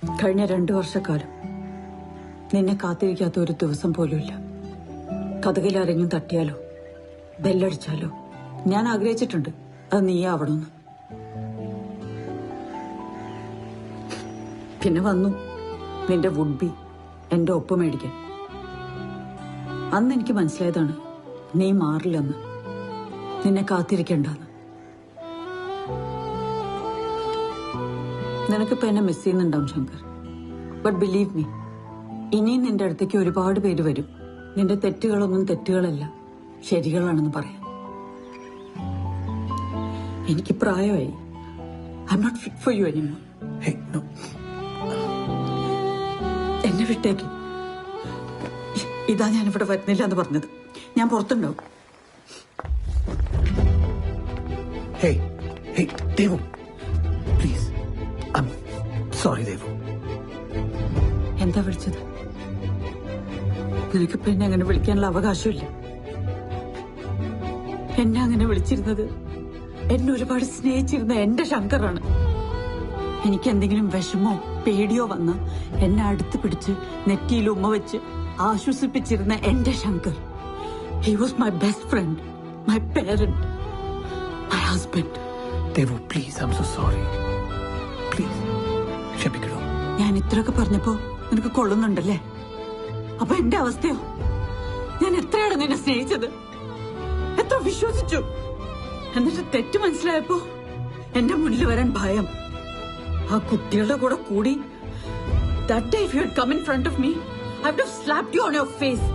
കഴിഞ്ഞ 2 വർഷക്കാലം നിന്നെ കാത്തിരിക്കാത്ത ഒരു ദിവസം പോലുമില്ല. കഥകിൽ ആരെങ്കിലും തട്ടിയാലോ ബെല്ലടിച്ചാലോ ഞാൻ ആഗ്രഹിച്ചിട്ടുണ്ട് അത് നീയാവണമെന്ന്. പിന്നെ വന്നു നിന്റെ വുഡ് ബി എന്റെ ഒപ്പ് മേടിക്കാൻ. അന്ന് എനിക്ക് മനസ്സിലായതാണ് നീ മാറില്ലെന്ന്, നിന്നെ കാത്തിരിക്കണ്ടെന്ന്. നിനക്കിപ്പോ എന്നെ മിസ് ചെയ്യുന്നുണ്ടാവും ശങ്കർ. ബട്ട് ബിലീവ് മീ, ഇനിയും നിന്റെ അടുത്തേക്ക് ഒരുപാട് പേര് വരും. നിന്റെ തെറ്റുകളൊന്നും തെറ്റുകളല്ല, ശരികളാണെന്ന് പറയാം. എനിക്ക് പ്രായമായി. I am not fit for you anymore. എന്നെ വിട്ടേക്ക്. ഇതാ ഞാൻ ഇവിടെ വരുന്നില്ല എന്ന് പറഞ്ഞത്. ഞാൻ പുറത്തുണ്ടാവും. എന്താ വിളിച്ചത്? നിനക്കിപ്പോ എന്നെ അങ്ങനെ വിളിക്കാനുള്ള അവകാശമില്ല. എന്നെ അങ്ങനെ വിളിച്ചിരുന്നത് എന്നെ ഒരുപാട് സ്നേഹിച്ചിരുന്ന എന്റെ ശങ്കറാണ്. എനിക്ക് എന്തെങ്കിലും വിഷമോ പേടിയോ വന്ന എന്നെ അടുത്ത് പിടിച്ച് നെറ്റിയിൽ ഉമ്മ വെച്ച് ആശ്വസിപ്പിച്ചിരുന്ന എന്റെ Shankar. He was my best friend, my parent, my husband. Devu, please, I am so sorry. Please ക്ഷമിക്കണോ? ഞാൻ ഇത്രയൊക്കെ പറഞ്ഞപ്പോ നിനക്ക് കൊള്ളുന്നുണ്ടല്ലേ? അപ്പൊ എന്റെ അവസ്ഥയോ? ഞാൻ എത്രയാണ് നിന്നെ സ്നേഹിച്ചത്, എത്ര വിശ്വസിച്ചു. എന്നിട്ട് തെറ്റ് മനസ്സിലായപ്പോ എന്റെ മുന്നിൽ വരാൻ ഭയം. ആ കുട്ടികളുടെ കൂടെ കൂടി that day if you had come in front of me I would have slapped you on your face.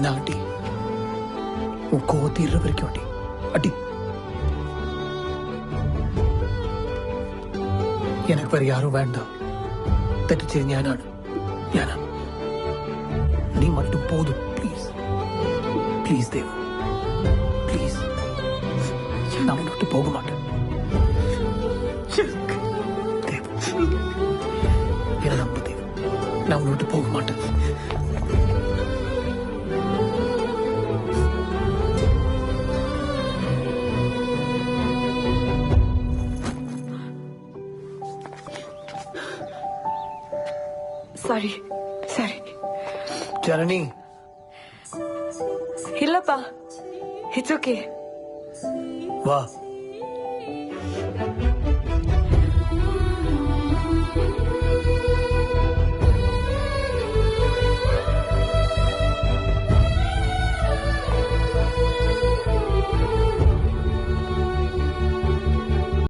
നാട്ടി वो കോതിര വരയ്ക്കോട്ടി അടി. எனக்கு வேற யாரும் வேண்டாம். തെറ്റ് ചെയ്ത് ഞാനാണ്. നീ மட்டும் போதும். Please please Devu, please. நான் உன்னை விட்டு போக மாட்டேன். என்ன நம்ப தேவு, நான் உன்னை விட்டு போக மாட்டேன். Sorry sorry Janani. இல்லப்பா, இட்ஸ் ஓகே. வா.